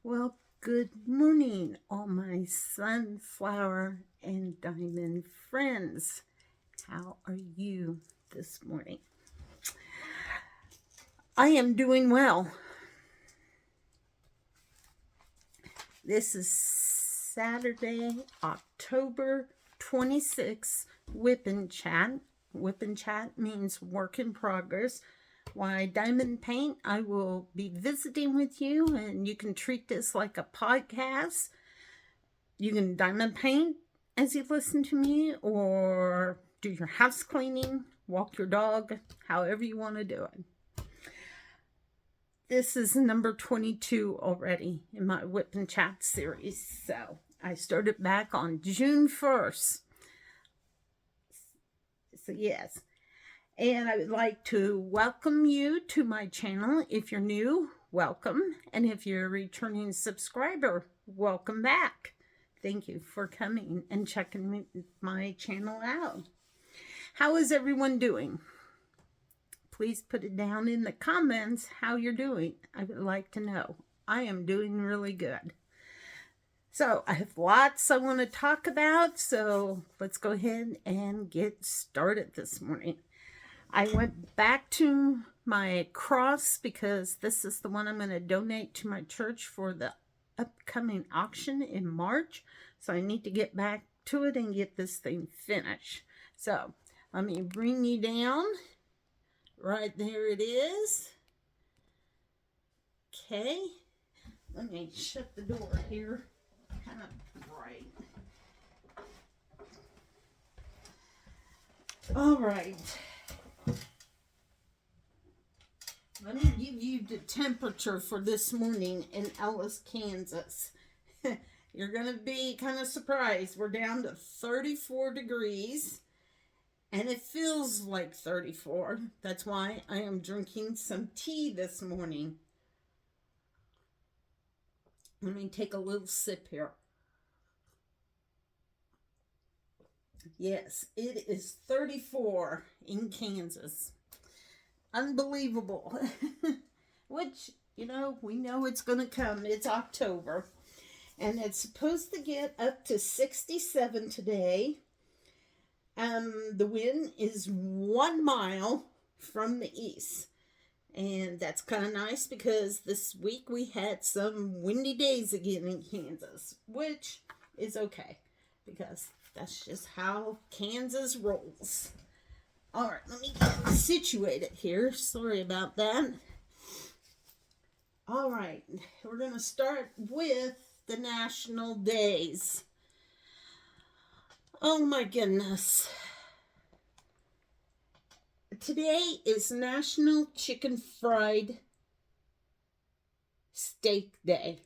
Well, good morning, all my sunflower and diamond friends. How are you this morning? I am doing well. This is Saturday, October 26th, WIP and Chat. WIP and Chat means work in progress. Why, Diamond Paint, I will be visiting with you, and you can treat this like a podcast. You can diamond paint as you listen to me, or do your house cleaning, walk your dog, however you want to do it. This is number 22 already in my WIP and Chat series. So I started back on June 1st. So, yes. And I would like to welcome you to my channel. If you're new, welcome. And if you're a returning subscriber, welcome back. Thank you for coming and checking my channel out. How is everyone doing? Please put it down in the comments how you're doing. I would like to know. I am doing really good. So I have lots I want to talk about, so let's go ahead and get started this morning. I went back to my cross because this is the one I'm going to donate to my church for the upcoming auction in March. So I need to get back to it and get this thing finished. So let me bring you down. Right there it is. Okay. Let me shut the door here. Kind of bright. All right. Let me give you the temperature for this morning in Ellis, Kansas. You're going to be kind of surprised. We're down to 34 degrees. And it feels like 34. That's why I am drinking some tea this morning. Let me take a little sip here. Yes, it is 34 in Kansas. Unbelievable. Which, we know it's going to come. It's October. And it's supposed to get up to 67 today. The wind is 1 mile from the east. And that's kind of nice because this week we had some windy days again in Kansas, which is okay because that's just how Kansas rolls. All right, let me get situated here. Sorry about that. All right, we're going to start with the national days. Oh my goodness. Today is National Chicken Fried Steak Day.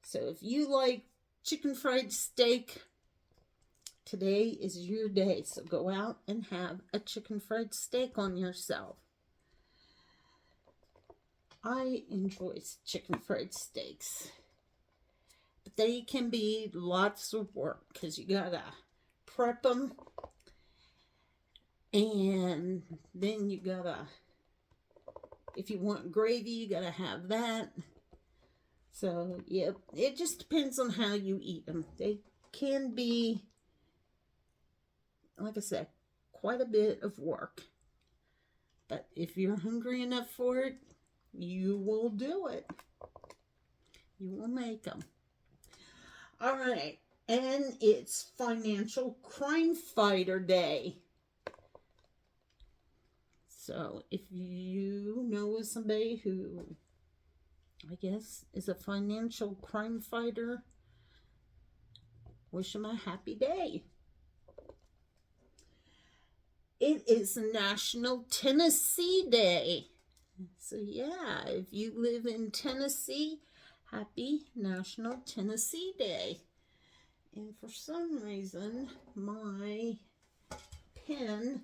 So if you like chicken fried steak, today is your day. So go out and have a chicken fried steak on yourself. I enjoy chicken fried steaks. But they can be lots of work because you gotta prep them. And then you gotta, if you want gravy, you gotta have that. So, yeah, it just depends on how you eat them. They can be, like I said, quite a bit of work. But if you're hungry enough for it, you will do it. You will make them. All right, and it's Financial Crime Fighter Day. So if you know somebody who, I guess, is a financial crime fighter, wish them a happy day. It is National Tennessee Day. So yeah, if you live in Tennessee, happy National Tennessee Day. And for some reason, my pen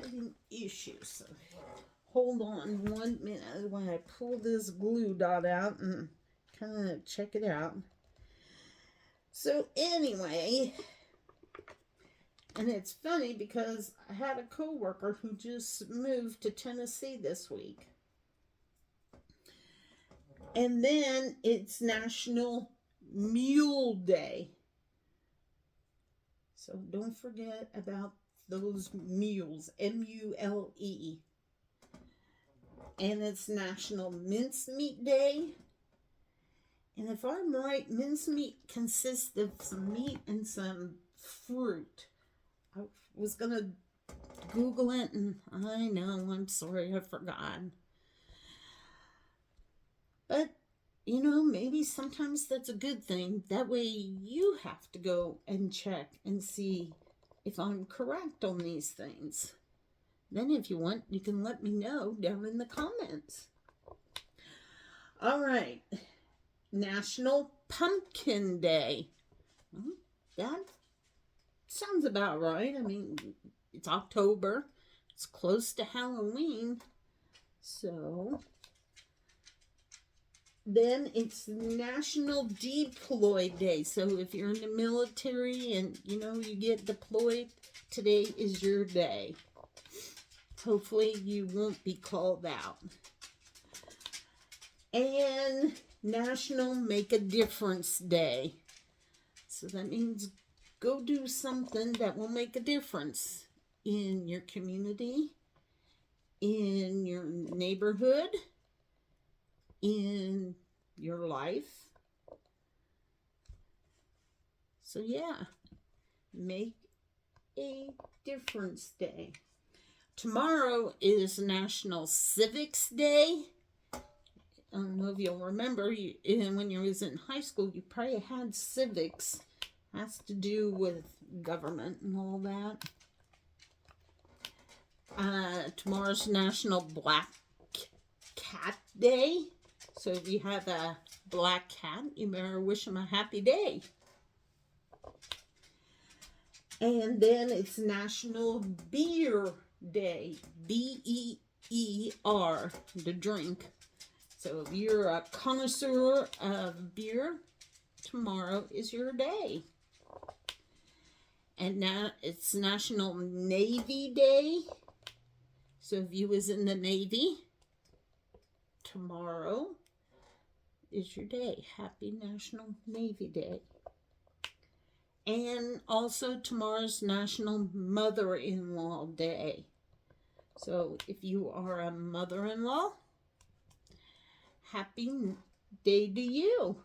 having issues. So hold on 1 minute while I pull this glue dot out and kind of check it out. So anyway, and it's funny because I had a coworker who just moved to Tennessee this week. And then it's National Mule Day. So don't forget about those mules, M-U-L-E. And it's National Mincemeat Day. And if I'm right, mincemeat consists of some meat and some fruit. I was going to Google it, and I know, I'm sorry, I forgot. But, you know, maybe sometimes that's a good thing. That way you have to go and check and see if I'm correct on these things. Then if you want, you can let me know down in the comments. All right. National Pumpkin Day. Well, that sounds about right. I mean, it's October. It's close to Halloween. So then it's National Deploy Day. So if you're in the military and, you know, you get deployed, today is your day. Hopefully you won't be called out. And National Make a Difference Day. So that means go do something that will make a difference in your community, in your neighborhood, in your life. So yeah, make a difference day. Tomorrow is National Civics Day. I don't know if you'll remember, when you was in high school, you probably had civics. Has to do with government and all that. Tomorrow's National Black Cat Day. So if you have a black cat, you better wish him a happy day. And then it's National Beer Day. B-E-E-R, the drink. So if you're a connoisseur of beer, tomorrow is your day. And now it's National Navy Day. So if you was in the Navy, tomorrow is your day. Happy National Navy Day. And also tomorrow's National Mother-in-Law Day. So if you are a mother-in-law, happy day to you.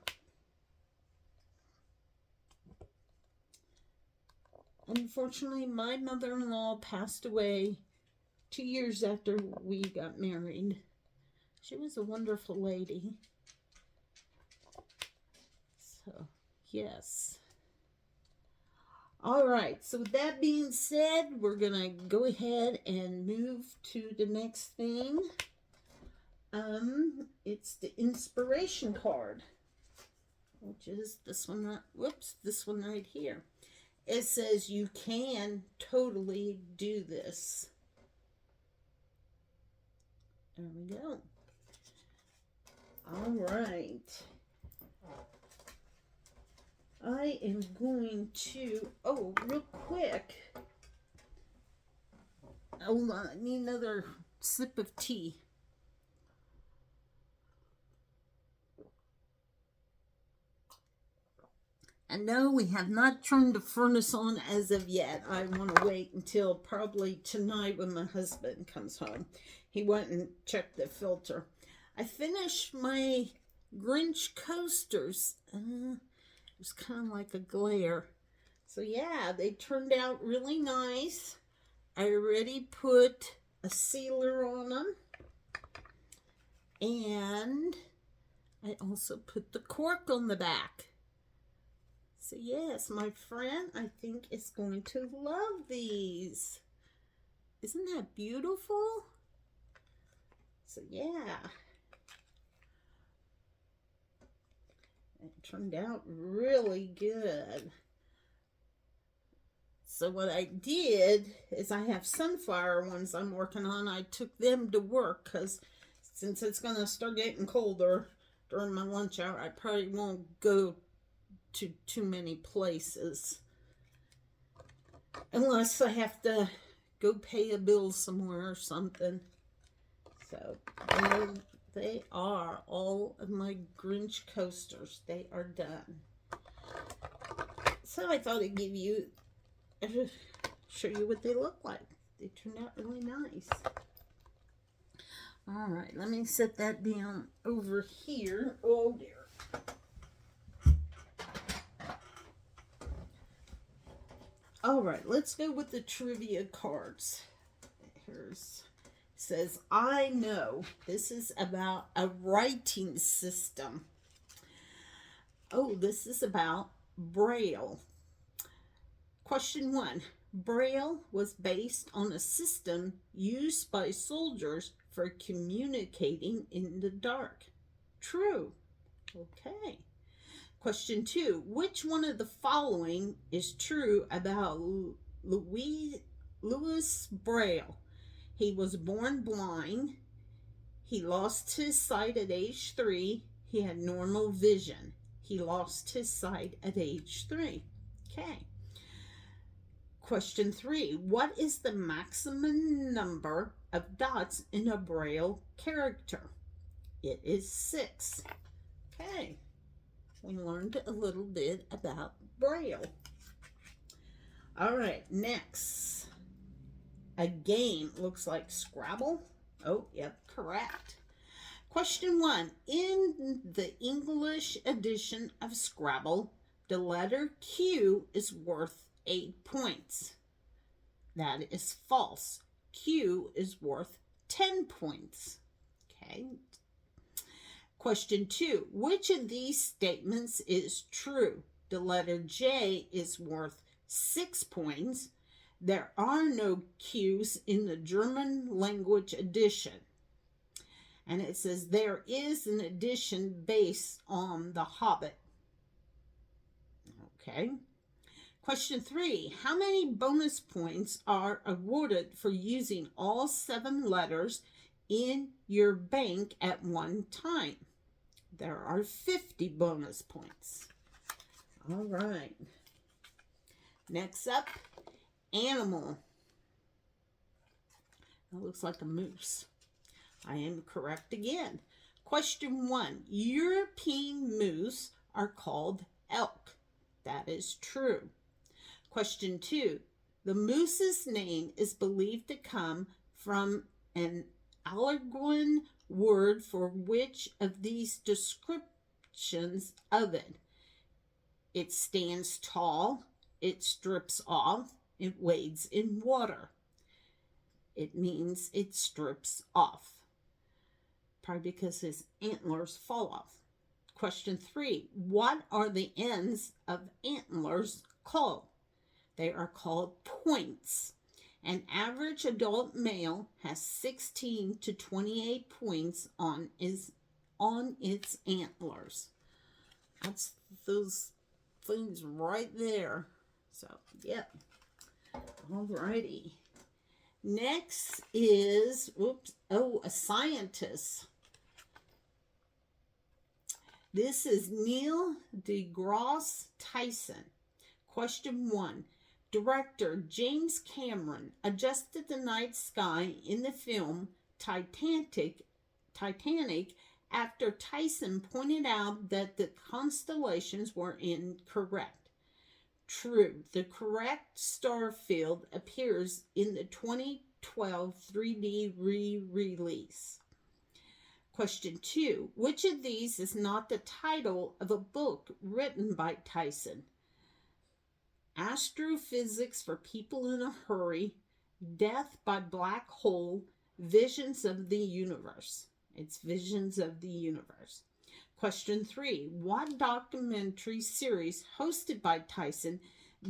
Unfortunately, my mother-in-law passed away 2 years after we got married. She was a wonderful lady. So, yes. All right, so with that being said, we're going to go ahead and move to the next thing. It's the inspiration card, which is this one, this one right here. It says you can totally do this. There we go. All right. I am going to, real quick. Hold on, I need another sip of tea. And no, we have not turned the furnace on as of yet. I want to wait until probably tonight when my husband comes home. He went and checked the filter. I finished my Grinch coasters. It was kind of like a glare. So yeah, they turned out really nice. I already put a sealer on them. And I also put the cork on the back. So yes, my friend, I think is going to love these. Isn't that beautiful? So yeah. It turned out really good. So what I did is I have sunflower ones I'm working on. I took them to work because since it's going to start getting colder during my lunch hour, I probably won't go to too many places unless I have to go pay a bill somewhere or something. So they are all of my Grinch coasters. They are done. So I thought I'd give you, show you what they look like. They turned out really nice. All right, let me set that down over here. Oh dear. All right, let's go with the trivia cards. Here's says, I know. This is about a writing system. Oh, this is about Braille. Question 1. Braille was based on a system used by soldiers for communicating in the dark. True. Okay. Question 2. Which one of the following is true about Louis Braille? He was born blind. He lost his sight at age 3. He had normal vision. He lost his sight at age 3. Okay. Question 3. What is the maximum number of dots in a Braille character? It is 6. Okay. We learned a little bit about Braille. All right, next. A game looks like Scrabble. Oh, yep, correct. Question 1. In the English edition of Scrabble, the letter Q is worth 8 points. That is false. Q is worth 10 points. Okay. Question 2. Which of these statements is true? The letter J is worth 6 points. There are no Q's in the German language edition. And it says there is an edition based on The Hobbit. Okay. Question 3. How many bonus points are awarded for using all 7 letters in your bank at one time? There are 50 bonus points. All right. Next up, animal. That looks like a moose. I am correct again. Question 1. European moose are called elk. That is true. Question 2. The moose's name is believed to come from an Algonquin word for which of these descriptions of it? It stands tall, it strips off, it wades in water. It means it strips off. Probably because his antlers fall off. Question 3. What are the ends of antlers called? They are called points. An average adult male has 16 to 28 points on its antlers. That's those things right there. So, yep. Alrighty. Next is, a scientist. This is Neil deGrasse Tyson. Question 1. Director James Cameron adjusted the night sky in the film Titanic after Tyson pointed out that the constellations were incorrect. True. The correct star field appears in the 2012 3D re-release. Question 2. Which of these is not the title of a book written by Tyson? Astrophysics for People in a Hurry, Death by Black Hole, Visions of the Universe. It's Visions of the Universe. Question 3. What documentary series hosted by Tyson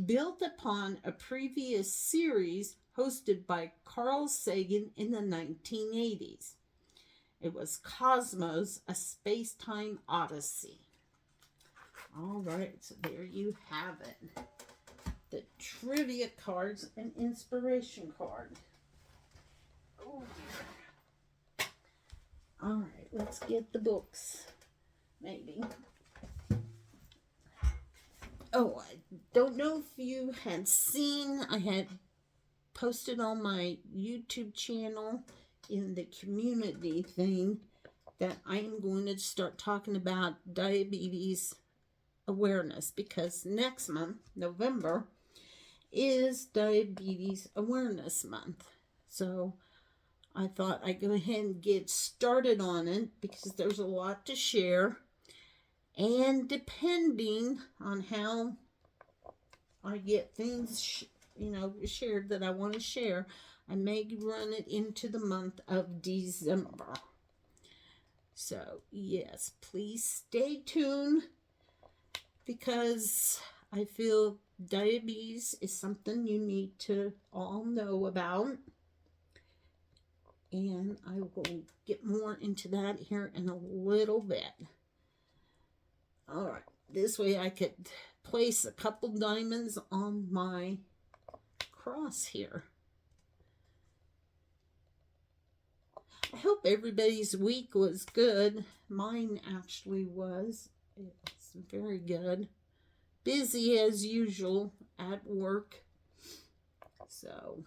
built upon a previous series hosted by Carl Sagan in the 1980s? It was Cosmos, A Space-Time Odyssey. All right, so there you have it. The trivia cards and inspiration card. Oh dear. All right, let's get the books. Maybe. Oh, I don't know if you had seen, I had posted on my YouTube channel in the community thing that I am going to start talking about diabetes awareness, because next month, November, is Diabetes Awareness Month. So I thought I'd go ahead and get started on it because there's a lot to share. And depending on how I get things, shared that I want to share, I may run it into the month of December. So, yes, please stay tuned because I feel diabetes is something you need to all know about. And I will get more into that here in a little bit. All right, this way I could place a couple diamonds on my cross here. I hope everybody's week was good. Mine actually was. It's very good. Busy as usual at work. So,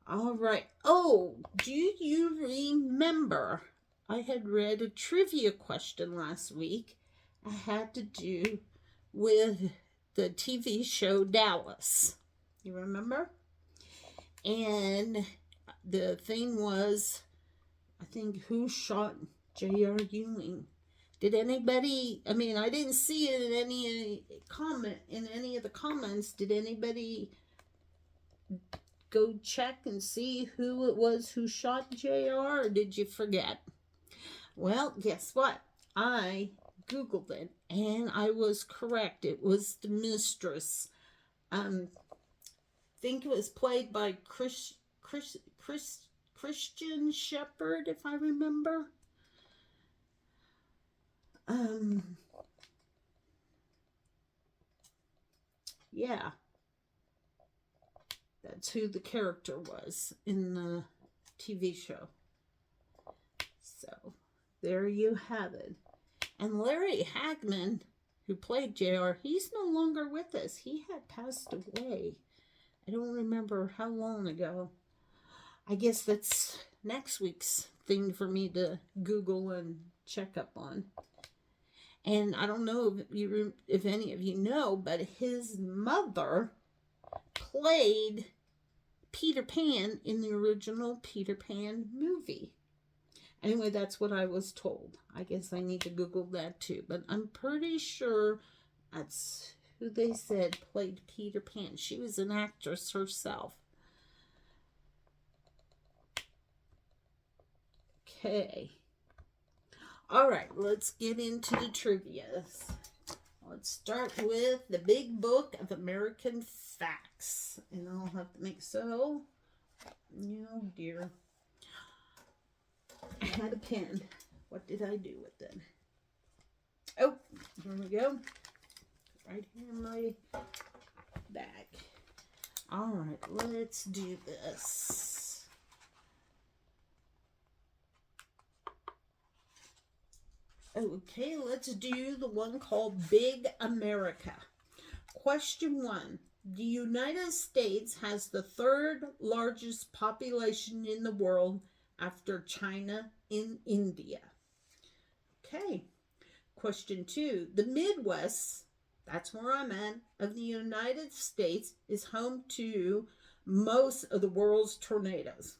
all right. Oh, do you remember I had read a trivia question last week? I had to do with the TV show Dallas. You remember? And the thing was, I think, who shot J.R. Ewing? Did anybody, I didn't see it in any of the comments. Did anybody go check and see who it was who shot JR, or did you forget? Well, guess what? I Googled it, and I was correct. It was the mistress. I think it was played by Christian Shepherd, if I remember. Yeah. That's who the character was in the TV show. So, there you have it. And Larry Hagman, who played JR, he's no longer with us. He had passed away. I don't remember how long ago. I guess that's next week's thing for me to Google and check up on. And I don't know if any of you know, but his mother played Peter Pan in the original Peter Pan movie. Anyway, that's what I was told. I guess I need to Google that too. But I'm pretty sure that's who they said played Peter Pan. She was an actress herself. Okay. All right, let's get into the trivia. Let's start with the Big Book of American Facts. And I'll have to make so. Oh, dear. I had a pen. What did I do with it? Oh, here we go. Right here in my bag. All right, let's do this. Okay, let's do the one called Big America. Question 1. The United States has the third largest population in the world after China and India. Okay. Question 2. The Midwest, that's where I'm at, of the United States is home to most of the world's tornadoes.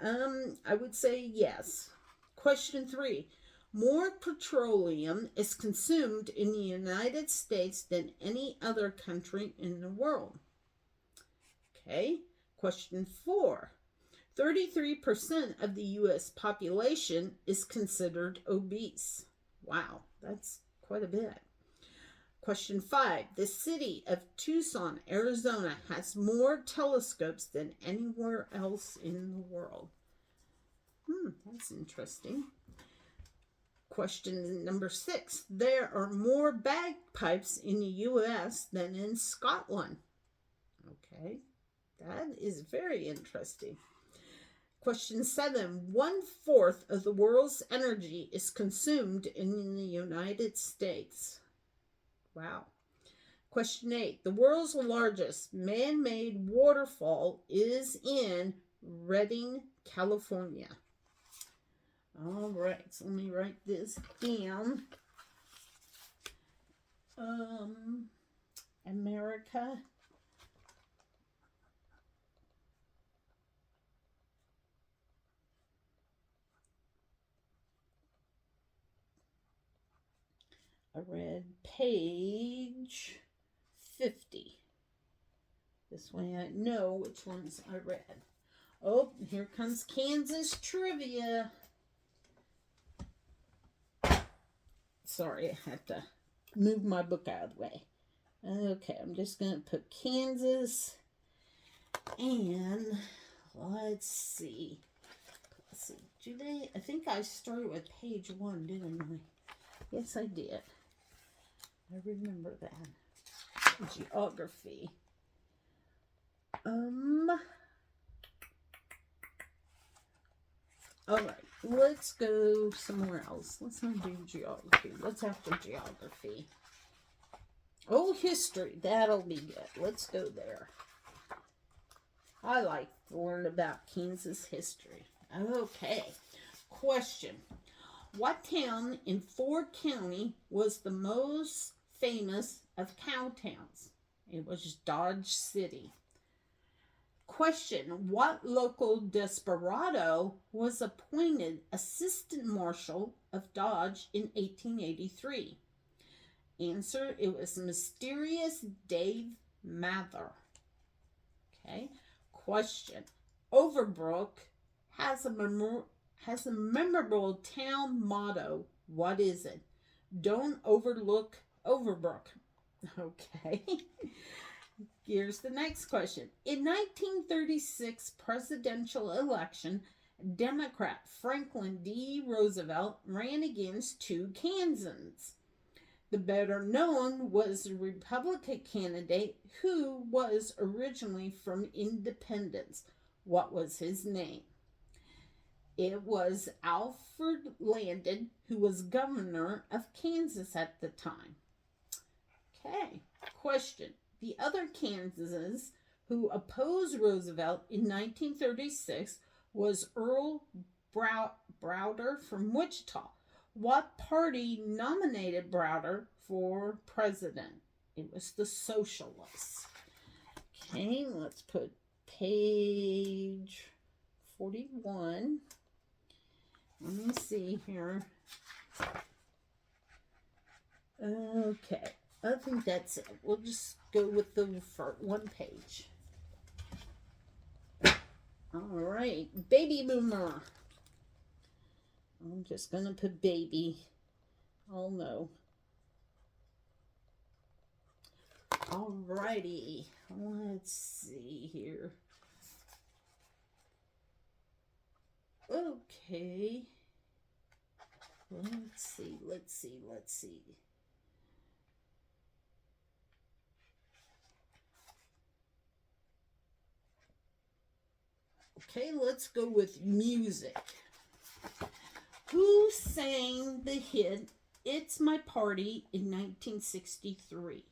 I would say yes. Question 3. More petroleum is consumed in the United States than any other country in the world. Okay. Question 4. 33% of the U.S. population is considered obese. Wow, that's quite a bit. Question 5. The city of Tucson, Arizona has more telescopes than anywhere else in the world. That's interesting. Question number 6. There are more bagpipes in the U.S. than in Scotland. Okay, that is very interesting. Question 7. 1/4 of the world's energy is consumed in the United States. Wow. Question 8. The world's largest man-made waterfall is in Redding, California. right, so let me write this down. America. I read page 50. This way I know which ones I read. Oh, here comes Kansas trivia. Sorry, I had to move my book out of the way. Okay, I'm just going to put Kansas. And let's see. I think I started with page 1, didn't I? Yes, I did. I remember that. Geography. Alright, let's go somewhere else. Let's not do geography. Let's after geography. Oh, history. That'll be good. Let's go there. I like to learn about Kansas history. Okay. Question. What town in Ford County was the most famous of cow towns? It was Dodge City. Question. What local desperado was appointed assistant marshal of Dodge in 1883? Answer. It was mysterious Dave Mather. Okay. Question. Overbrook has a memorable town motto. What is it? Don't overlook Overbrook. Okay. Here's the next question. In 1936 presidential election, Democrat Franklin D. Roosevelt ran against 2 Kansans. The better known was a Republican candidate who was originally from Independence. What was his name? It was Alfred Landon, who was governor of Kansas at the time. Okay, question. The other Kansans who opposed Roosevelt in 1936 was Earl Browder from Wichita. What party nominated Browder for president? It was the Socialists. Okay, let's put page 41. Let me see here. Okay, I think that's it. We'll just go with the one page. All right, baby boomer. I'm just going to put baby. Oh no. All righty. Let's see here. Okay. Let's see. Okay, let's go with music. Who sang the hit It's My Party in 1963?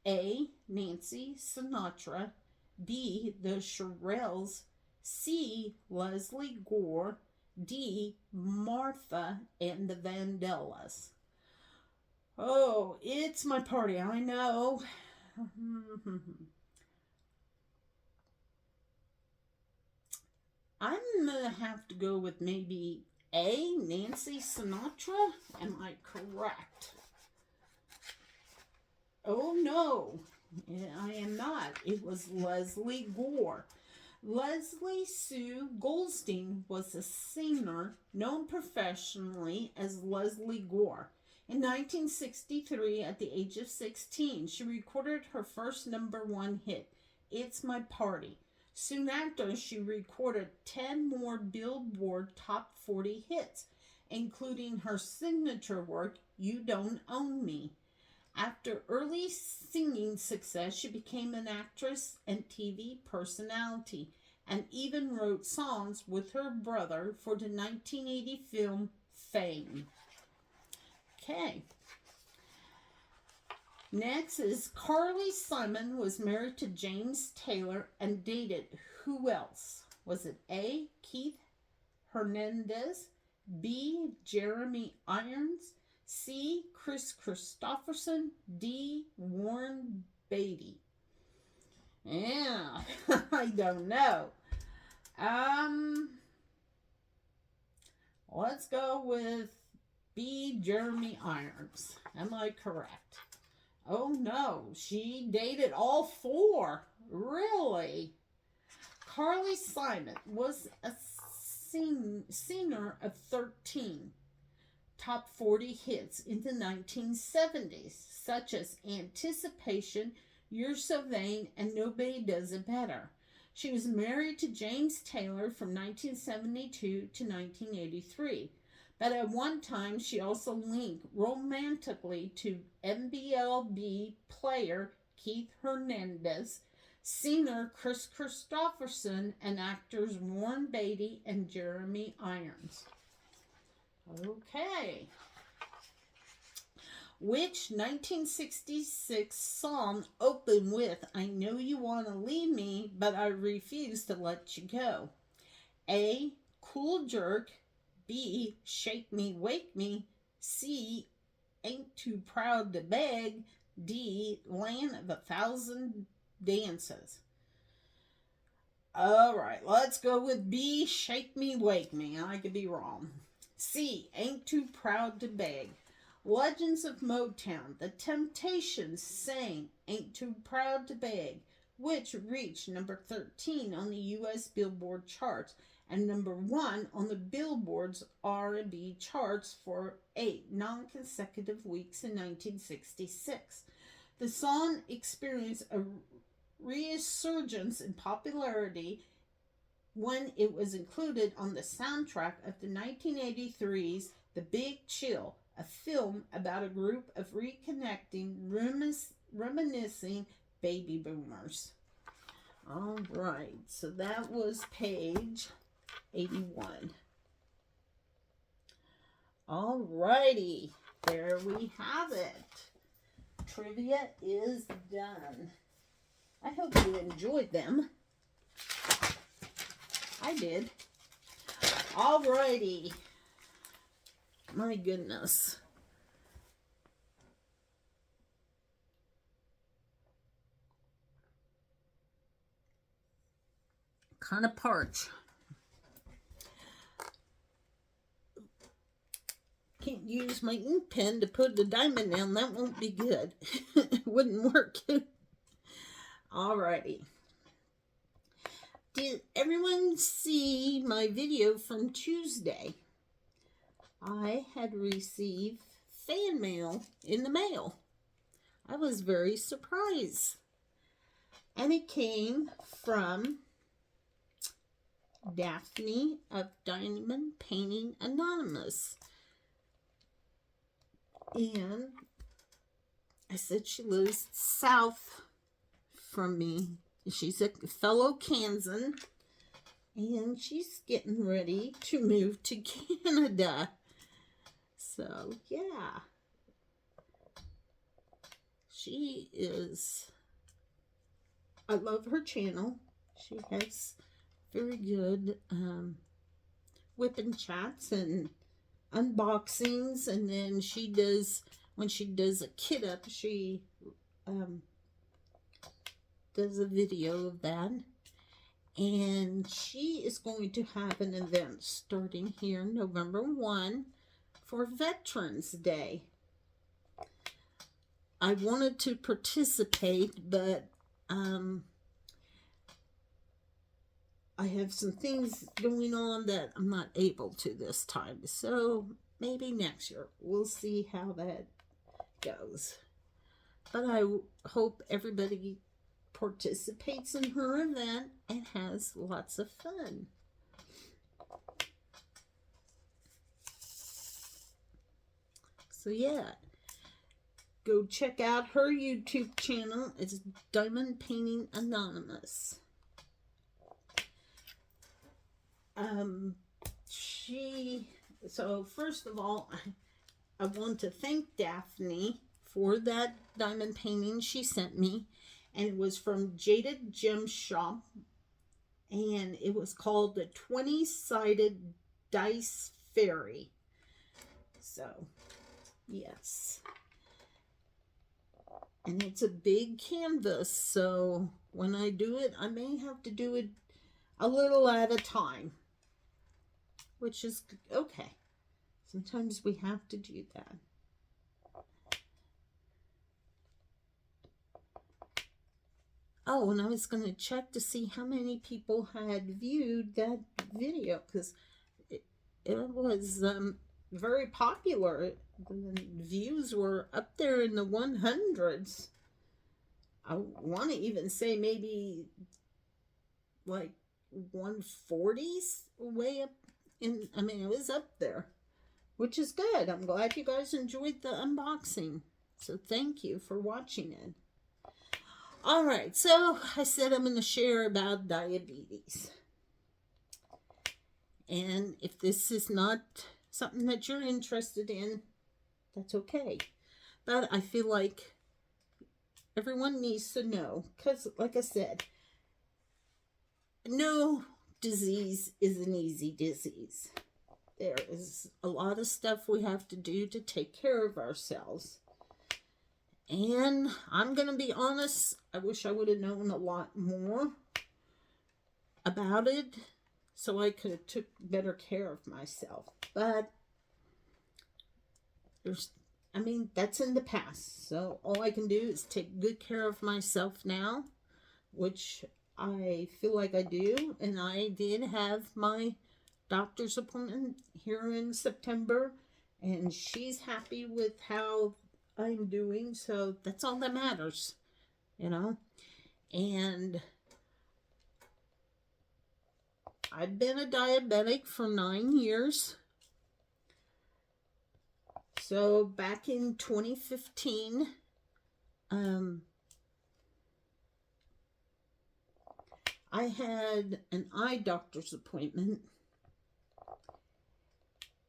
A. Nancy Sinatra. B. The Shirelles. C. Leslie Gore. D. Martha and the Vandellas. Oh, It's My Party, I know. I'm going to have to go with maybe A, Nancy Sinatra. Am I correct? Oh, no, I am not. It was Leslie Gore. Leslie Sue Goldstein was a singer known professionally as Leslie Gore. In 1963, at the age of 16, she recorded her first #1 hit, It's My Party. Soon after, she recorded 10 more Billboard Top 40 hits, including her signature work, You Don't Own Me. After early singing success, she became an actress and TV personality, and even wrote songs with her brother for the 1980 film Fame. Okay. Next is Carly Simon was married to James Taylor and dated who else? Was it A. Keith Hernandez, B. Jeremy Irons, C. Chris Christopherson, D. Warren Beatty. Yeah, I don't know. Let's go with B. Jeremy Irons. Am I correct? Oh no, she dated all four. Really? Carly Simon was a singer of 13 top 40 hits in the 1970s, such as Anticipation, You're So Vain, and Nobody Does It Better. She was married to James Taylor from 1972 to 1983, but at one time she also linked romantically to MLB player Keith Hernandez, singer Chris Christopherson, and actors Warren Beatty and Jeremy Irons. Okay. Which 1966 song opened with I Know You Want to Leave Me, But I Refuse to Let You Go? A. Cool Jerk, B. Shake Me, Wake Me, C. Ain't Too Proud to Beg, D. Land of a Thousand Dances. Alright, let's go with B. Shake Me, Wake Me. I could be wrong. C. Ain't Too Proud to Beg. Legends of Motown, The Temptations sang Ain't Too Proud to Beg, which reached number 13 on the U.S. Billboard charts and number 1 on the Billboard's R&B charts for 8 non-consecutive weeks in 1966. The song experienced a resurgence in popularity when it was included on the soundtrack of the 1983's The Big Chill, a film about a group of reconnecting, reminiscing baby boomers. All right, so that was page 81. All righty, there we have it. Trivia is done. I hope you enjoyed them. I did. All righty. My goodness. Kind of parched. Can't use my ink pen to put the diamond down. That won't be good. It wouldn't work. Alrighty. Did everyone see my video from Tuesday? I had received fan mail in the mail. I was very surprised. And it came from Daphne of Diamond Painting Anonymous. And I said she lives south from me. She's a fellow Kansan. And she's getting ready to move to Canada. So, yeah. She is... I love her channel. She has very good WIP and Chats and unboxings. And then she does... When she does a kit up, she does a video of that. And she is going to have an event starting here November 1 for Veterans Day. I wanted to participate, but I have some things going on that I'm not able to this time. So maybe next year. We'll see how that goes. But I hope everybody participates in her event and has lots of fun. So yeah, go check out her YouTube channel. It's Diamond Painting Anonymous. So first of all, I want to thank Daphne for that diamond painting she sent me. And it was from Jaded Gem Shop. And it was called the 20-Sided Dice fairy. So, yes. And it's a big canvas, so when I do it, I may have to do it a little at a time, which is okay. Sometimes we have to do that. Oh, and I was going to check to see how many people had viewed that video, because it was very popular. The views were up there in the 100s. I want to even say maybe like 140s, way up in, I mean, it was up there, which is good. I'm glad you guys enjoyed the unboxing. So thank you for watching it. All right, so I said I'm going to share about diabetes. And if this is not something that you're interested in, that's okay. But I feel like everyone needs to know, because like I said, no disease is an easy disease. There is a lot of stuff we have to do to take care of ourselves. And I'm going to be honest, I wish I would have known a lot more about it so I could have took better care of myself. But that's in the past. So all I can do is take good care of myself now, which I feel like I do. And I did have my doctor's appointment here in September, and she's happy with how I'm doing, so that's all that matters, you know. And I've been a diabetic for 9 years. So back in 2015, I had an eye doctor's appointment,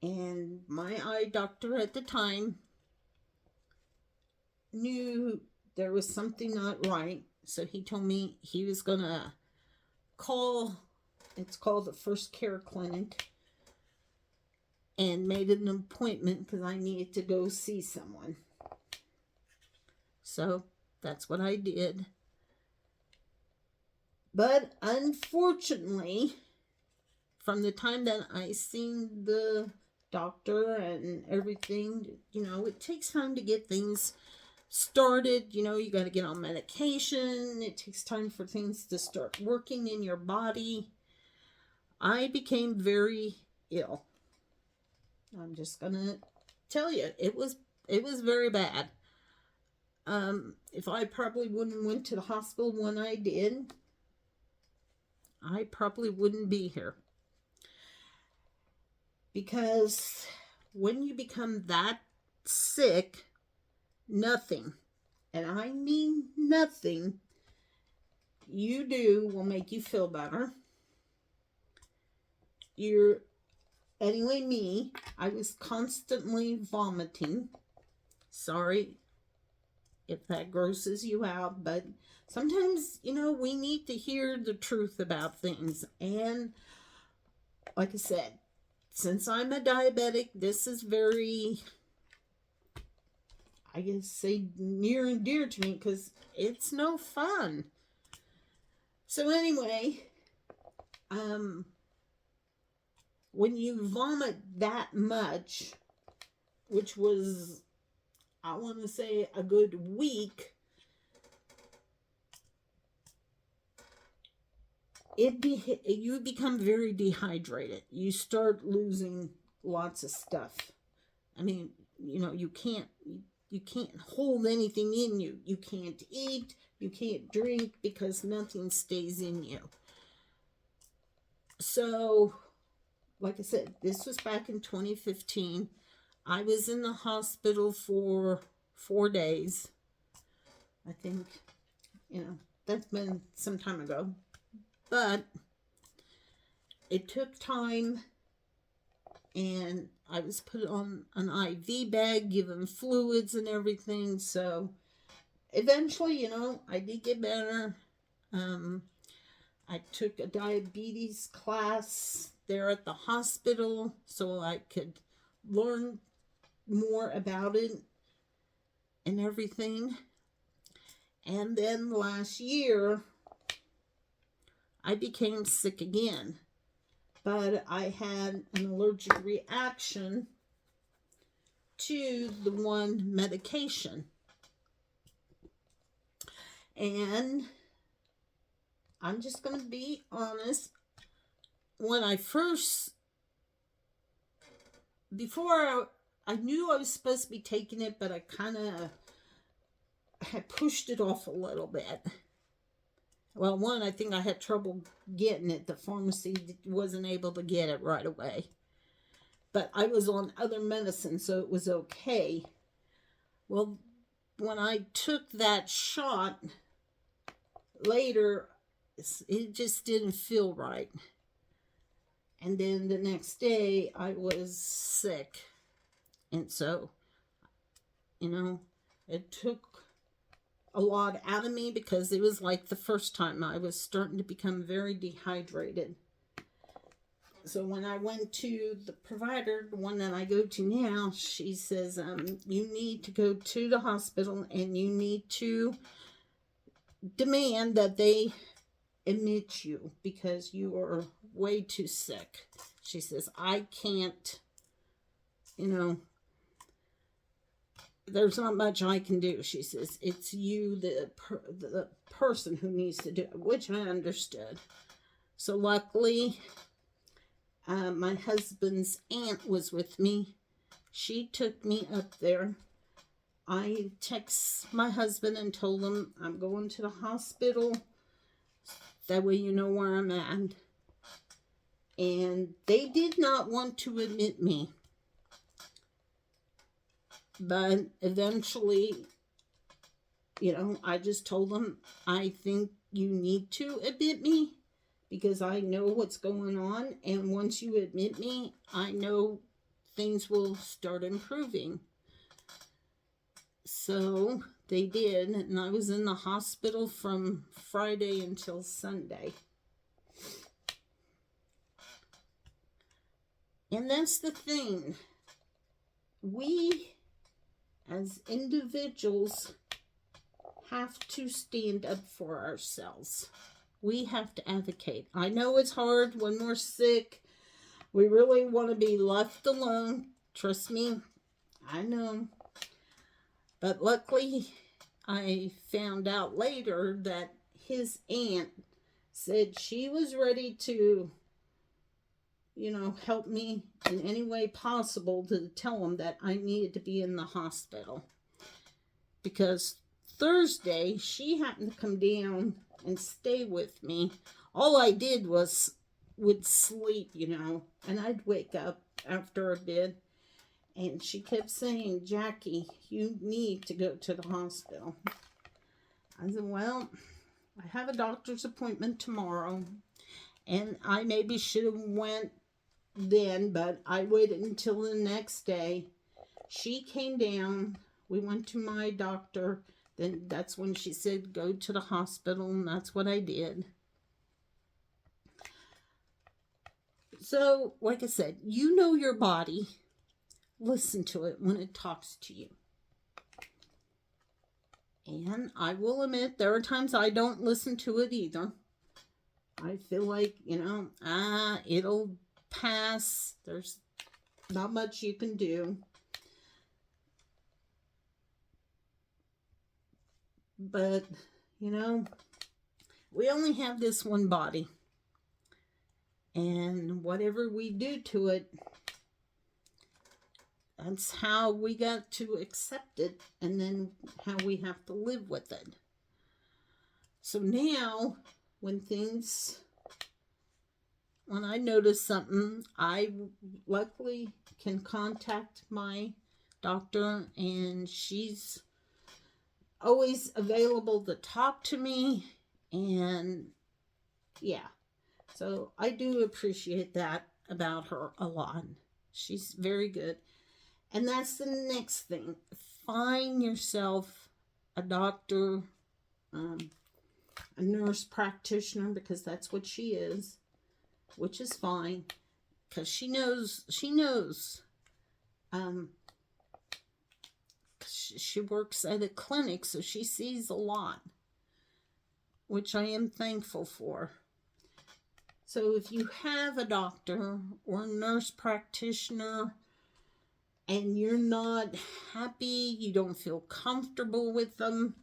and my eye doctor at the time knew there was something not right, so he told me he was gonna call, it's called the First Care Clinic, and made an appointment because I needed to go see someone. So that's what I did. But unfortunately, from the time that I seen the doctor and everything, you know, it takes time to get things started. You know, you got to get on medication. It takes time for things to start working in your body. I became very ill. I'm just gonna tell you, it was very bad. If I probably wouldn't went to the hospital when I did, I probably wouldn't be here. Because when you become that sick, nothing, and I mean nothing, you do will make you feel better. Anyway, me, I was constantly vomiting. Sorry if that grosses you out, but sometimes, you know, we need to hear the truth about things. And like I said, since I'm a diabetic, this is very, I guess, say near and dear to me, because it's no fun. So anyway, when you vomit that much, which was, I want to say, a good week, you become very dehydrated. You start losing lots of stuff. I mean, you know, you can't hold anything in you. You can't eat, you can't drink, because nothing stays in you. So, like I said, this was back in 2015. I was in the hospital for 4 days. I think, you know, that's been some time ago. But it took time, and I was put on an IV bag, given fluids and everything. So eventually, you know, I did get better. I took a diabetes class there at the hospital so I could learn more about it and everything. And then last year, I became sick again. But I had an allergic reaction to the one medication. And I'm just going to be honest. When I first, before I knew I was supposed to be taking it, but I kind of had pushed it off a little bit. Well, one, I think I had trouble getting it. The pharmacy wasn't able to get it right away. But I was on other medicine, so it was okay. Well, when I took that shot later, it just didn't feel right. And then the next day, I was sick. And so, it took a lot out of me because it was like the first time I was starting to become very dehydrated. So when I went to the provider, the one that I go to now, she says, you need to go to the hospital and you need to demand that they admit you because you are way too sick. She says, I can't, there's not much I can do. She says, it's you, the person who needs to do it, which I understood. So luckily, my husband's aunt was with me. She took me up there. I text my husband and told him I'm going to the hospital. That way you know where I'm at. And they did not want to admit me. But eventually, I just told them, I think you need to admit me because I know what's going on. And once you admit me, I know things will start improving. So they did, and I was in the hospital from Friday until Sunday. And that's the thing. We, as individuals, have to stand up for ourselves. We have to advocate. I know it's hard when we're sick. We really want to be left alone. Trust me, I know. But luckily, I found out later that his aunt said she was ready to, help me in any way possible to tell him that I needed to be in the hospital. Because Thursday, she happened to come down and stay with me. All I did would sleep, and I'd wake up after a bit. And she kept saying, Jackie, you need to go to the hospital. I said, well, I have a doctor's appointment tomorrow. And I maybe should have went then, but I waited until the next day. She came down. We went to my doctor. Then that's when she said, go to the hospital. And that's what I did. So, like I said, you know your body. Listen to it when it talks to you. And I will admit, there are times I don't listen to it either. I feel like, it'll pass. There's not much you can do. But, we only have this one body. And whatever we do to it, that's how we got to accept it, and then how we have to live with it. So now, when I notice something, I luckily can contact my doctor, and she's always available to talk to me, and yeah. So I do appreciate that about her a lot. She's very good. And that's the next thing. Find yourself a doctor, a nurse practitioner, because that's what she is, which is fine. because she knows, um, she works at a clinic, so she sees a lot, which I am thankful for. So if you have a doctor or a nurse practitioner and you're not happy, you don't feel comfortable with them,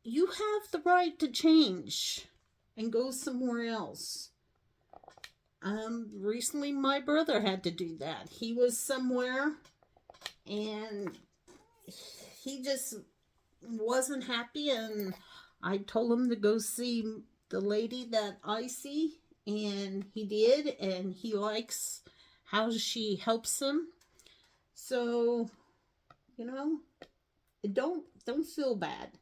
you have the right to change and go somewhere else. Recently my brother had to do that. He was somewhere and he just wasn't happy, and I told him to go see the lady that I see, and he did, and he likes how she helps him. So, don't feel bad.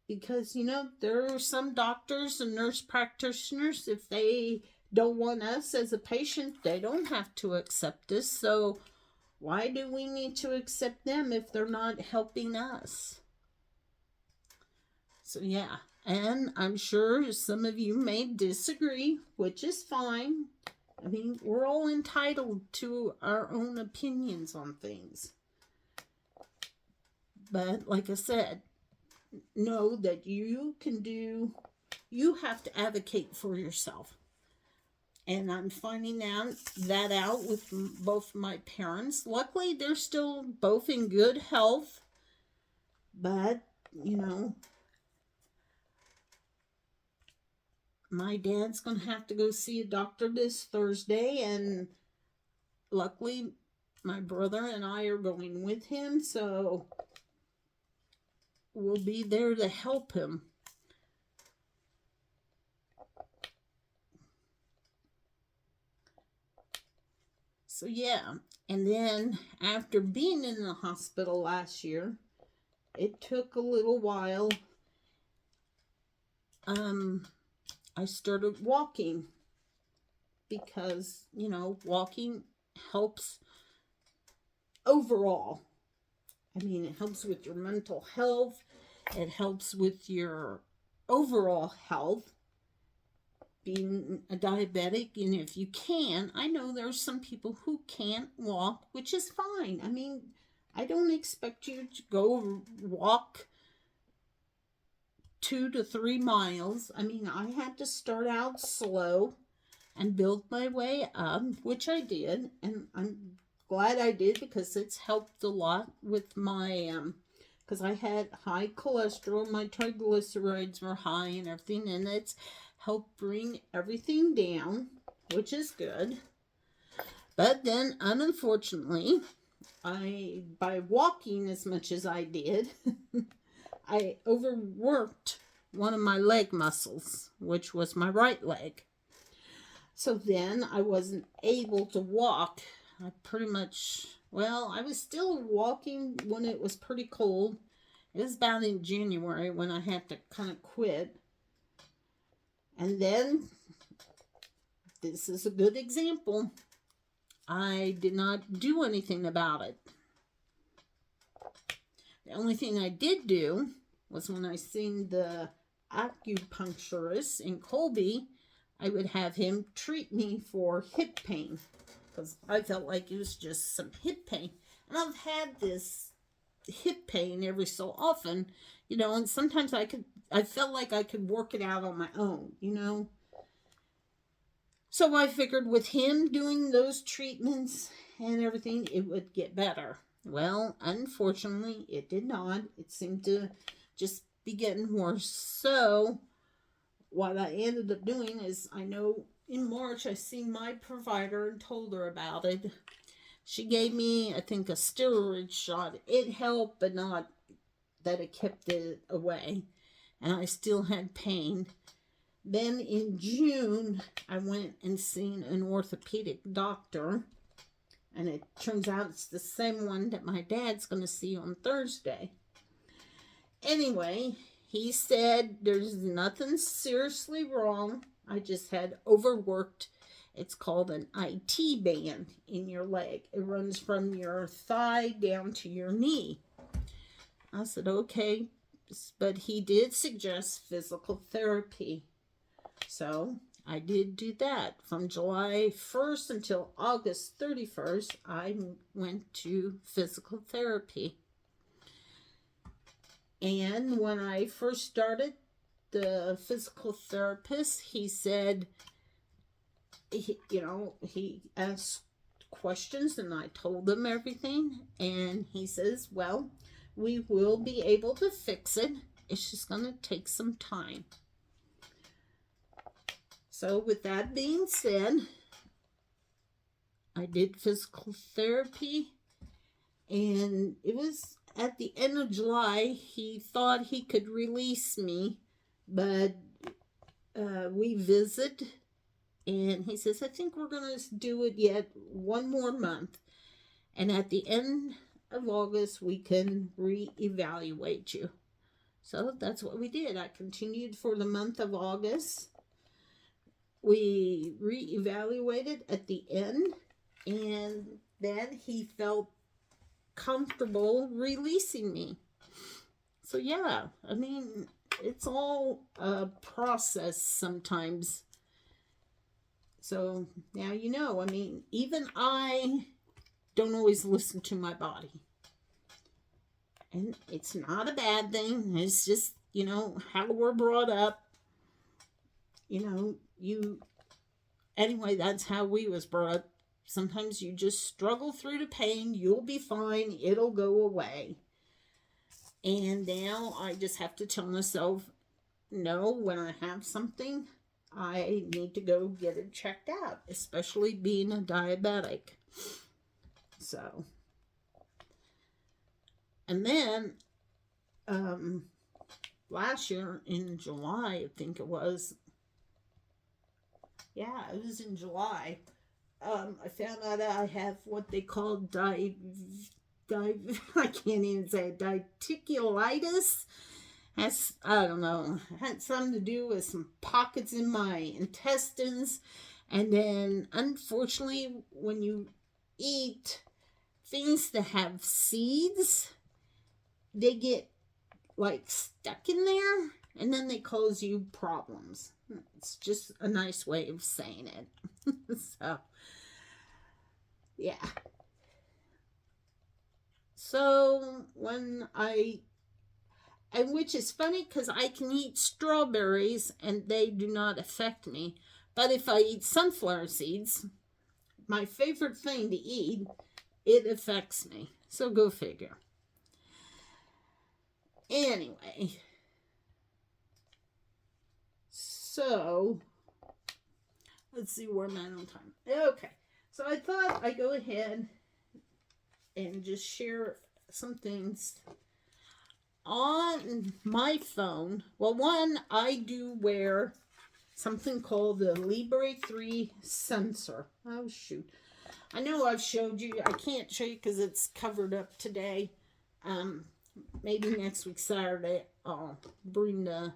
Because, there are some doctors and nurse practitioners, if they don't want us as a patient, they don't have to accept us. So why do we need to accept them if they're not helping us? So yeah, and I'm sure some of you may disagree, which is fine. I mean, we're all entitled to our own opinions on things. But like I said, know that you have to advocate for yourself. And I'm finding that out with both my parents. Luckily, they're still both in good health. But, my dad's going to have to go see a doctor this Thursday. And luckily, my brother and I are going with him. So we'll be there to help him. So yeah, and then after being in the hospital last year, it took a little while. I started walking because, walking helps overall. I mean, it helps with your mental health. It helps with your overall health. Being a diabetic, and if you can, I know there's some people who can't walk, which is fine. I mean, I don't expect you to go walk 2 to 3 miles. I mean, I had to start out slow and build my way up, which I did, and I'm glad I did because it's helped a lot with my because I had high cholesterol, my triglycerides were high and everything, and it's helped bring everything down, which is good. But then, unfortunately, by walking as much as I did, I overworked one of my leg muscles, which was my right leg. So then I wasn't able to walk. I was still walking when it was pretty cold. It was about in January when I had to kind of quit. And then, this is a good example. I did not do anything about it. The only thing I did do was when I seen the acupuncturist in Colby, I would have him treat me for hip pain. Because I felt like it was just some hip pain. And I've had this hip pain every so often, and sometimes I felt like I could work it out on my own, So I figured with him doing those treatments and everything, it would get better. Well, unfortunately, it did not. It seemed to just be getting worse. So what I ended up doing is, I know in March I seen my provider and told her about it. She gave me, I think, a steroid shot. It helped, but not that it kept it away. And I still had pain. Then in June, I went and seen an orthopedic doctor. And it turns out it's the same one that my dad's going to see on Thursday. Anyway, he said there's nothing seriously wrong. I just had overworked. It's called an IT band in your leg. It runs from your thigh down to your knee. I said, okay. But he did suggest physical therapy. So I did do that. From July 1st until August 31st, I went to physical therapy. And when I first started, the physical therapist, he said, he asked questions and I told him everything. And he says, well, we will be able to fix it. It's just going to take some time. So with that being said, I did physical therapy, and it was at the end of July. He thought he could release me, but we visited, and he says, I think we're going to do it yet one more month. And at the end of August, we can reevaluate you. So that's what we did. I continued for the month of August. We reevaluated at the end, and then he felt comfortable releasing me. So yeah, I mean, it's all a process sometimes. So now you know, I mean, even I don't always listen to my body. And it's not a bad thing. It's just, how we're brought up. Anyway, that's how we was brought up. Sometimes you just struggle through the pain. You'll be fine. It'll go away. And now I just have to tell myself, no, when I have something, I need to go get it checked out, especially being a diabetic. So, and then, last year in July, I think it was, it was in July. I found out I have what they call I can't even say it, diverticulitis. I don't know, had something to do with some pockets in my intestines. And then, unfortunately, when you eat things that have seeds, they get stuck in there, and then they cause you problems. It's just a nice way of saying it. So, yeah. So, which is funny because I can eat strawberries and they do not affect me. But if I eat sunflower seeds, my favorite thing to eat, it affects me. So go figure. Anyway. So, let's see where I'm at on time. Okay. So I thought I'd go ahead and just share some things on my phone. Well, one, I do wear something called the Libre 3 sensor. Oh, shoot. I know I've showed you. I can't show you because it's covered up today. Maybe next week, Saturday, I'll bring the...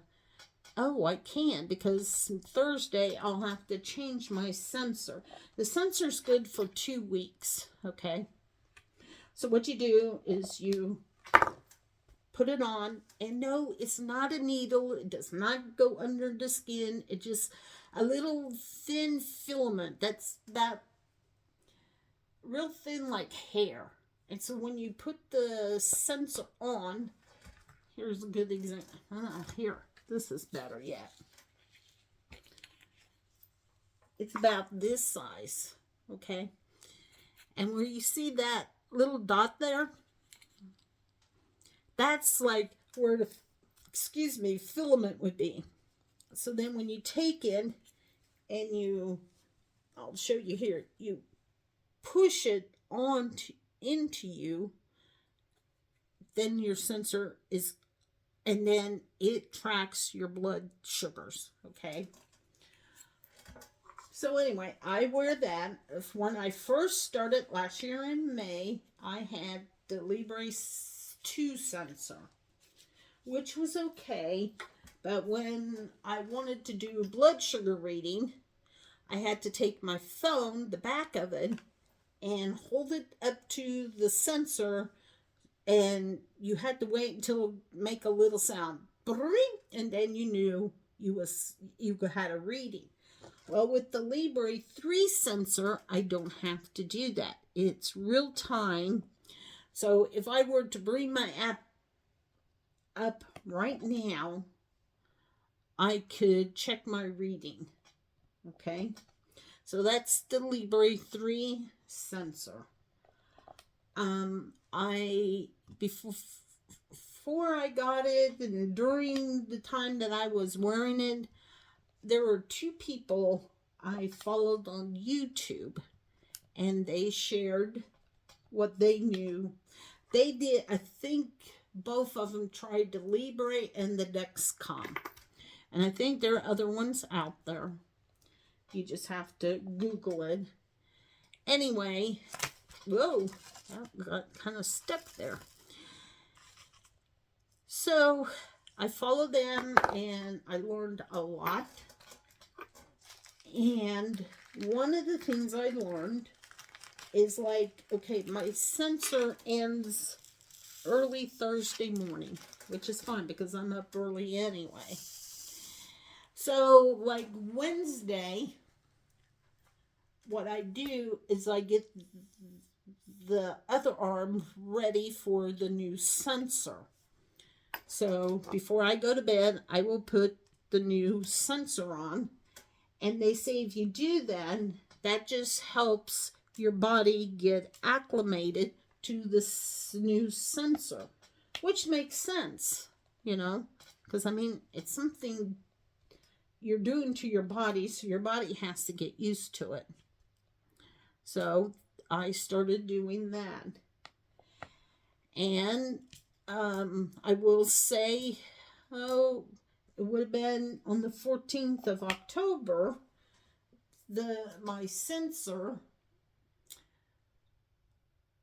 Oh, I can, because Thursday I'll have to change my sensor. The sensor's good for 2 weeks, okay? So what you do is you put it on, and no, it's not a needle. It does not go under the skin. It's just a little thin filament that's about real thin like hair. And so when you put the sensor on, here's a good example. Here, this is better yet. It's about this size, okay? And where you see that little dot there, that's like where the, filament would be. So then when you take it and I'll show you here, you push it into you, then your sensor is, and then it tracks your blood sugars, okay? So anyway, I wear that. When I first started last year in May, I had the Libre 2 sensor, which was okay, but when I wanted to do a blood sugar reading, I had to take my phone, the back of it, and hold it up to the sensor, and you had to wait until it make a little sound, and then you knew you had a reading. Well, with the Libre 3 sensor, I don't have to do that. It's real time. So if I were to bring my app up right now, I could check my reading. Okay, so that's the Libre 3 sensor. I before I got it and during the time that I was wearing it, there were two people I followed on YouTube, and they shared what they knew. They did, I think both of them tried the Libre and the Dexcom. And I think there are other ones out there. You just have to Google it. Anyway, whoa, that got kind of stuck there. So I followed them and I learned a lot. And one of the things I learned is like, okay, my sensor ends early Thursday morning, which is fine because I'm up early anyway. So like Wednesday, what I do is I get the other arm ready for the new sensor. So before I go to bed, I will put the new sensor on. And they say if you do that, that just helps your body get acclimated to this new sensor, which makes sense, you know, because I mean, it's something you're doing to your body, so your body has to get used to it. So I started doing that. And I will say, it would have been on the 14th of October, my sensor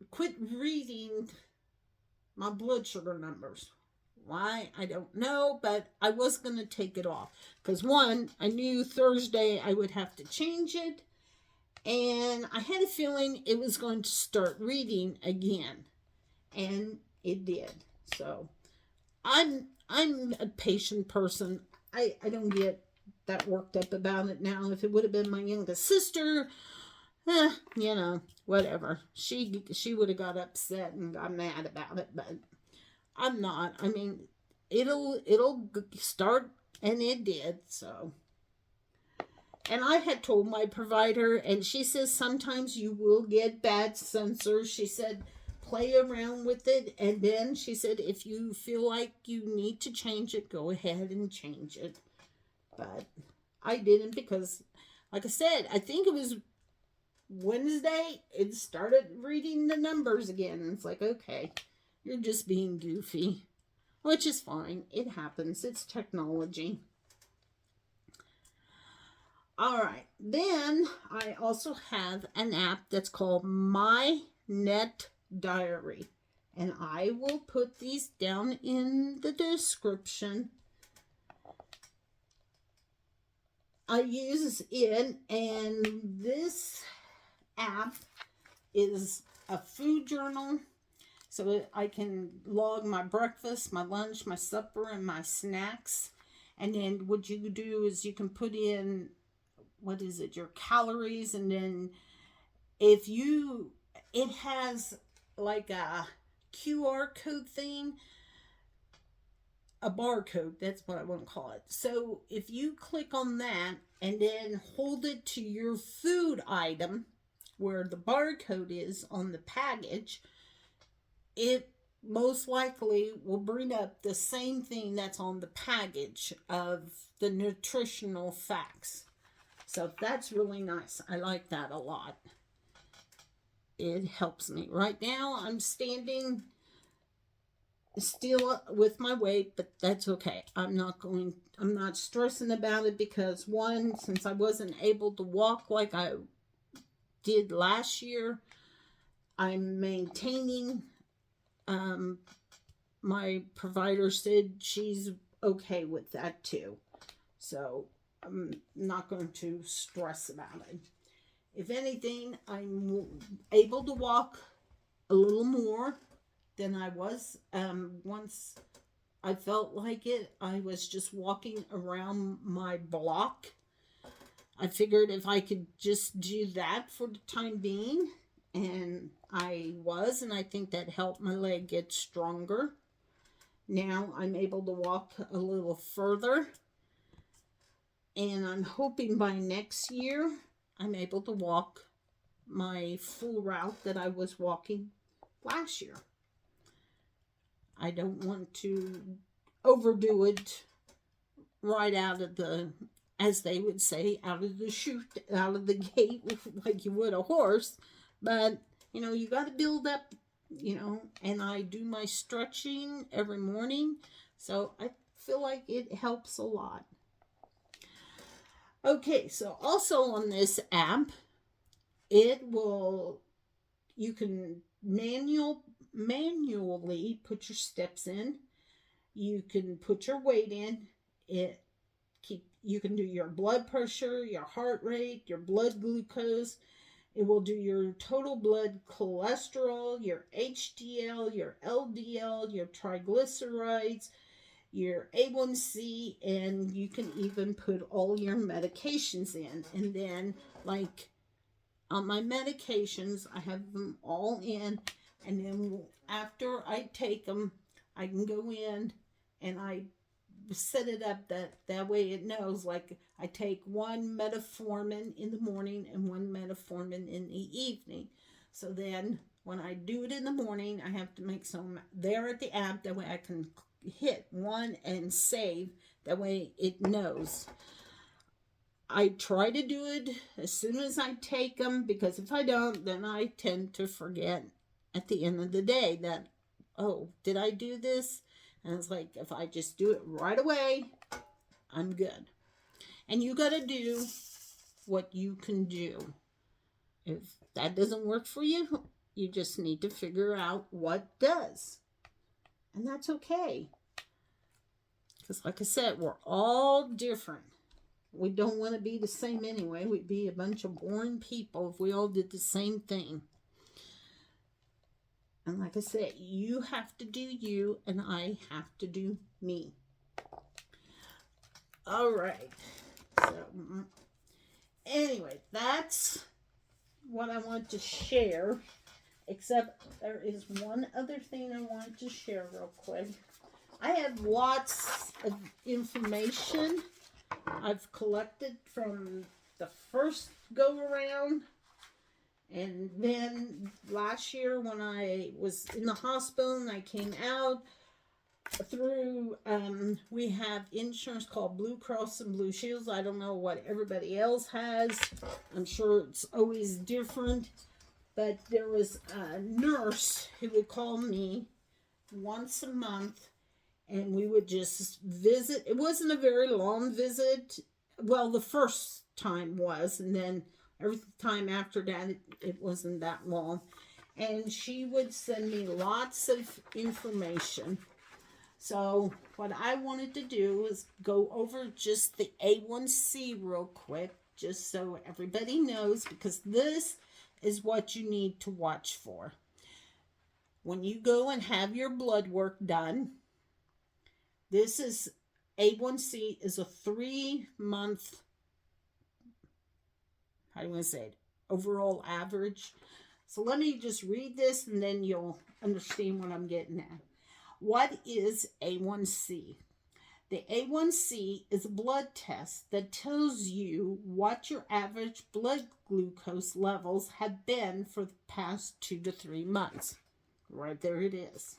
quit reading my blood sugar numbers. Why? I don't know, but I was going to take it off. Because one, I knew Thursday I would have to change it. And I had a feeling it was going to start reading again. And it did. So I'm a patient person. I don't get that worked up about it now. If it would have been my youngest sister, you know, whatever. She would have got upset and got mad about it, but I'm not. I mean, it'll start, and it did. So, and I had told my provider, and she says sometimes you will get bad sensors. She said play around with it, and then she said if you feel like you need to change it, go ahead and change it. But I didn't because, like I said, I think it was Wednesday, it started reading the numbers again. And it's like, okay, you're just being goofy, which is fine. It happens. It's technology. All right. Then I also have an app that's called My Net Diary. And I will put these down in the description. I use it, and this app is a food journal, so I can log my breakfast, my lunch, my supper, and my snacks. And then what you do is you can put in, your calories, and then it has like a QR code thing, a barcode, that's what I want to call it. So if you click on that and then hold it to your food item where the barcode is on the package, it most likely will bring up the same thing that's on the package of the nutritional facts. So that's really nice. I like that a lot. It helps me. Right now I'm standing still with my weight, but that's okay. I'm not stressing about it because one, since I wasn't able to walk like I did last year, I'm maintaining. My provider said she's okay with that too. So I'm not going to stress about it. If anything, I'm able to walk a little more than I was once I felt like it. I was just walking around my block. I figured if I could just do that for the time being, and I was, and I think that helped my leg get stronger. Now I'm able to walk a little further, and I'm hoping by next year I'm able to walk my full route that I was walking last year. I don't want to overdo it right out of the, as they would say, out of the chute, out of the gate, like you would a horse. But, you got to build up, and I do my stretching every morning. So I feel like it helps a lot. Okay, so also on this app, you can manually put your steps in. You can put your weight in. You can do your blood pressure, your heart rate, your blood glucose. It will do your total blood cholesterol, your HDL, your LDL, your triglycerides, your A1C, and you can even put all your medications in. And then, like on my medications, I have them all in, and then after I take them, I can go in and I set it up that way it knows, like I take one metformin in the morning and one metformin in the evening. So then when I do it in the morning, I have to make some there at the app, that way I can hit one and save, that way it knows. I try to do it as soon as I take them, because if I don't, then I tend to forget at the end of the day that, oh, did I do this? And it's like, if I just do it right away, I'm good. And you got to do what you can do. If that doesn't work for you, you just need to figure out what does. And that's okay. Because like I said, we're all different. We don't want to be the same anyway. We'd be a bunch of boring people if we all did the same thing. And like I said, you have to do you, and I have to do me. All right. So, anyway, that's what I want to share. Except there is one other thing I want to share real quick. I have lots of information I've collected from the first go around. And then last year when I was in the hospital and I came out through, we have insurance called Blue Cross and Blue Shields. I don't know what everybody else has. I'm sure it's always different. But there was a nurse who would call me once a month, and we would just visit. It wasn't a very long visit. Well, the first time was, and then every time after that, it wasn't that long. And she would send me lots of information. So what I wanted to do is go over just the A1C real quick, just so everybody knows, because this is what you need to watch for. When you go and have your blood work done, this is A1C is a 3-month, how do you want to say it, overall average. So let me just read this and then you'll understand what I'm getting at. What is A1C? The A1C is a blood test that tells you what your average blood glucose levels have been for the past 2 to 3 months. Right there it is.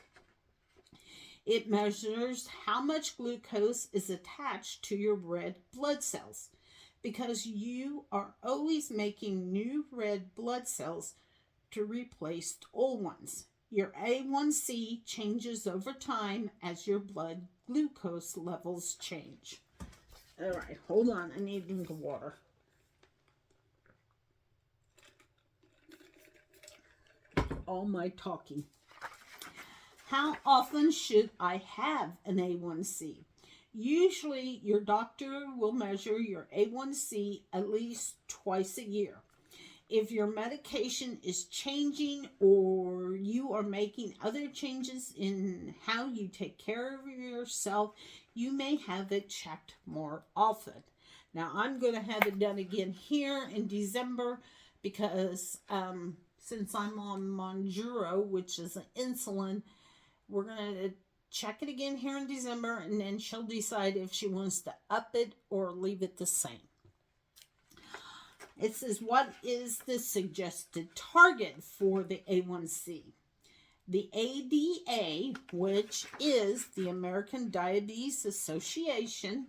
It measures how much glucose is attached to your red blood cells, because you are always making new red blood cells to replace old ones. Your A1C changes over time as your blood glucose levels change. All right, hold on. I need a drink of water. All my talking. How often should I have an A1C? Usually, your doctor will measure your A1C at least twice a year. if your medication is changing or you are making other changes in how you take care of yourself, you may have it checked more often. Now, I'm going to have it done again here in December because since I'm on Monjuro, which is an insulin, we're going to check it again here in December, and then she'll decide if she wants to up it or leave it the same. It says, what is the suggested target for the A1C? The ADA, which is the American Diabetes Association,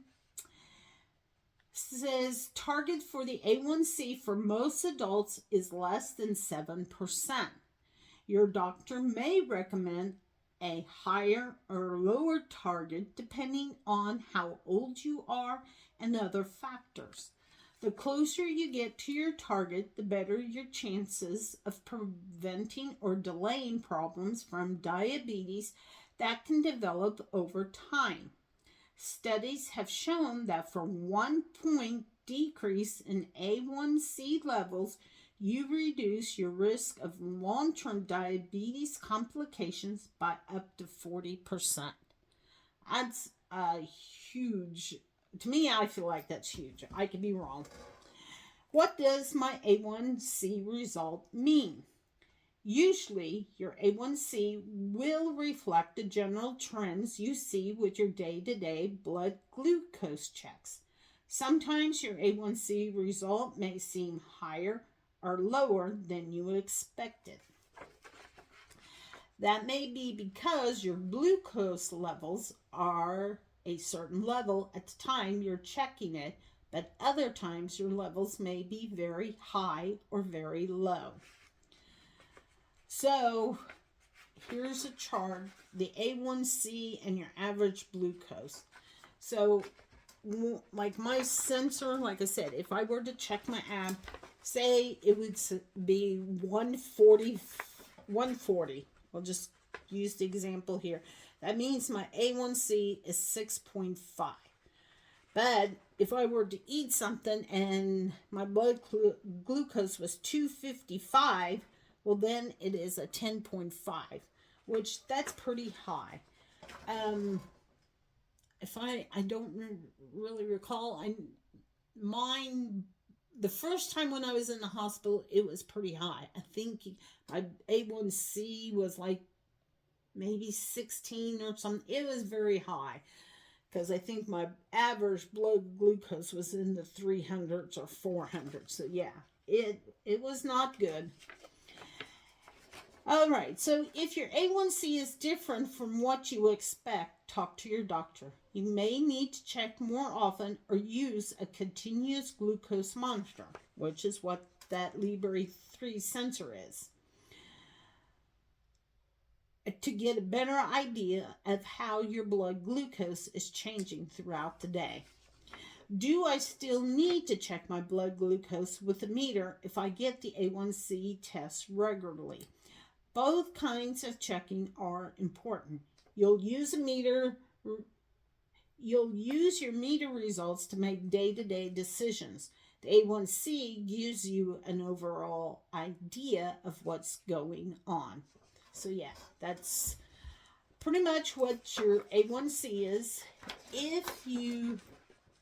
says target for the A1C for most adults is less than 7%. Your doctor may recommend a higher or lower target depending on how old you are and other factors. The closer you get to your target, the better your chances of preventing or delaying problems from diabetes that can develop over time. Studies have shown that for 1 point decrease in A1C levels, you reduce your risk of long-term diabetes complications by up to 40%. That's a huge, to me, I feel like that's huge. I could be wrong. What does my A1C result mean? Usually, your A1C will reflect the general trends you see with your day-to-day blood glucose checks. Sometimes your A1C result may seem higher or lower than you expected. That may be because your glucose levels are a certain level at the time you're checking it, but other times your levels may be very high or very low. So here's a chart, the A1C and your average glucose. So like my sensor, like I said, if I were to check my app, say it would be 140. I'll just use the example here. That means my A1C is 6.5. But if I were to eat something and my blood glucose was 255, well, then it is a 10.5, which that's pretty high. If I don't really recall, the first time when I was in the hospital, it was pretty high. I think my A1C was like maybe 16 or something. It was very high because I think my average blood glucose was in the 300s or 400s. So yeah, it was not good. All right, so if your A1C is different from what you expect, talk to your doctor. You may need to check more often or use a continuous glucose monitor, which is what that Libre 3 sensor is, to get a better idea of how your blood glucose is changing throughout the day. Do I still need to check my blood glucose with a meter if I get the A1C test regularly? Both kinds of checking are important. You'll use your meter results to make day-to-day decisions. The A1C gives you an overall idea of what's going on. So yeah, that's pretty much what your A1C is. If you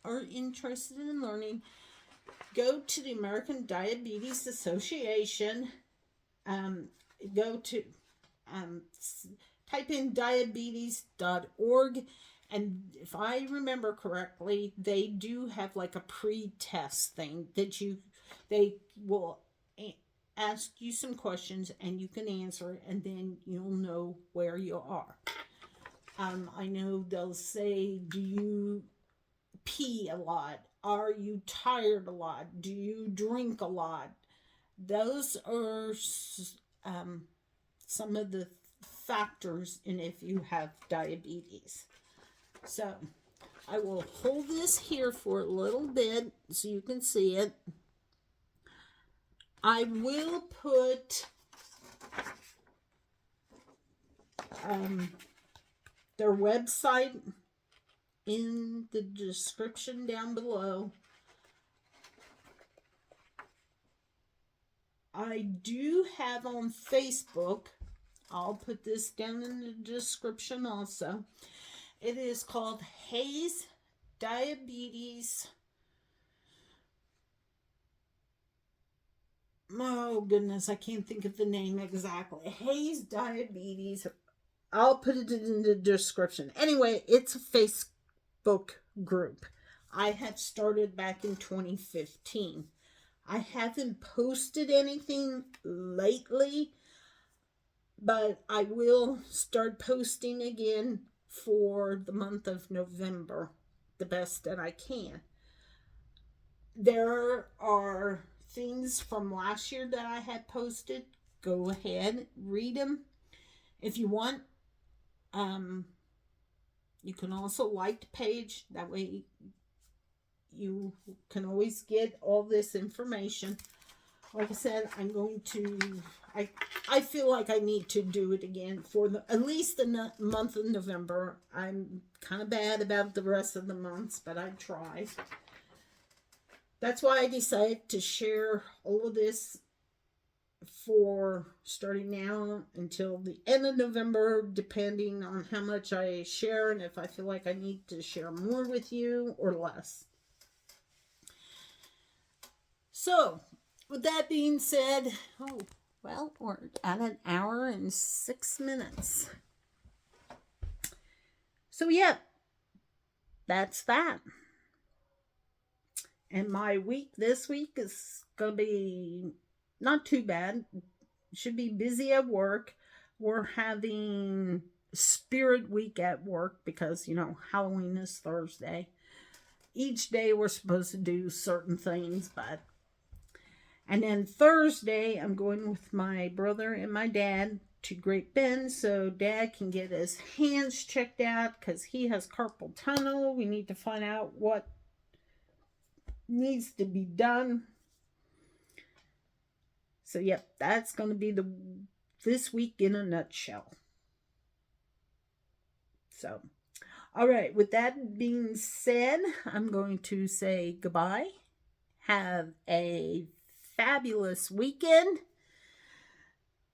are interested in learning, go to the American Diabetes Association. Go to type in diabetes.org, and if I remember correctly, they do have like a pre-test thing that they will ask you some questions and you can answer, and then you'll know where you are. I know they'll say, do you pee a lot? Are you tired a lot? Do you drink a lot? Those are some of the factors in if you have diabetes. So I will hold this here for a little bit so you can see it. I will put their website in the description down below. I do have on Facebook, I'll put this down in the description also. It is called Hayes Diabetes. Oh goodness, I can't think of the name exactly. Hayes Diabetes. I'll put it in the description. Anyway, it's a Facebook group. I have started back in 2015. I haven't posted anything lately, but I will start posting again for the month of November, the best that I can. There are things from last year that I had posted. Go ahead, read them if you want. You can also like the page. That way you can always get all this information. Like I said, I feel like I need to do it again for at least the month of November. I'm kind of bad about the rest of the months, but I try. That's why I decided to share all of this for starting now until the end of November, depending on how much I share and if I feel like I need to share more with you or less. So, with that being said, we're at an hour and 6 minutes. So, yeah, that's that. And my week this week is going to be not too bad. Should be busy at work. We're having Spirit Week at work because, Halloween is Thursday. Each day we're supposed to do certain things, and then Thursday I'm going with my brother and my dad to Great Bend so Dad can get his hands checked out because he has carpal tunnel. We need to find out what needs to be done. So, yep, that's going to be this week in a nutshell. So, all right, with that being said, I'm going to say goodbye. Have a fabulous weekend.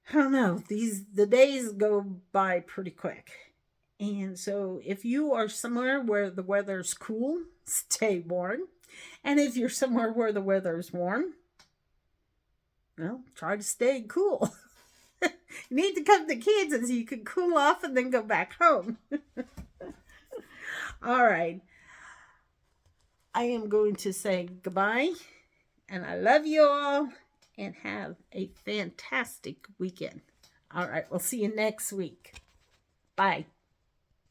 I don't know, the days go by pretty quick. And so if you are somewhere where the weather's cool, stay warm. And if you're somewhere where the weather's warm, well, try to stay cool. You need to come to Kansas so you can cool off and then go back home. All right. I am going to say goodbye. And I love you all. And have a fantastic weekend. All right. We'll see you next week. Bye.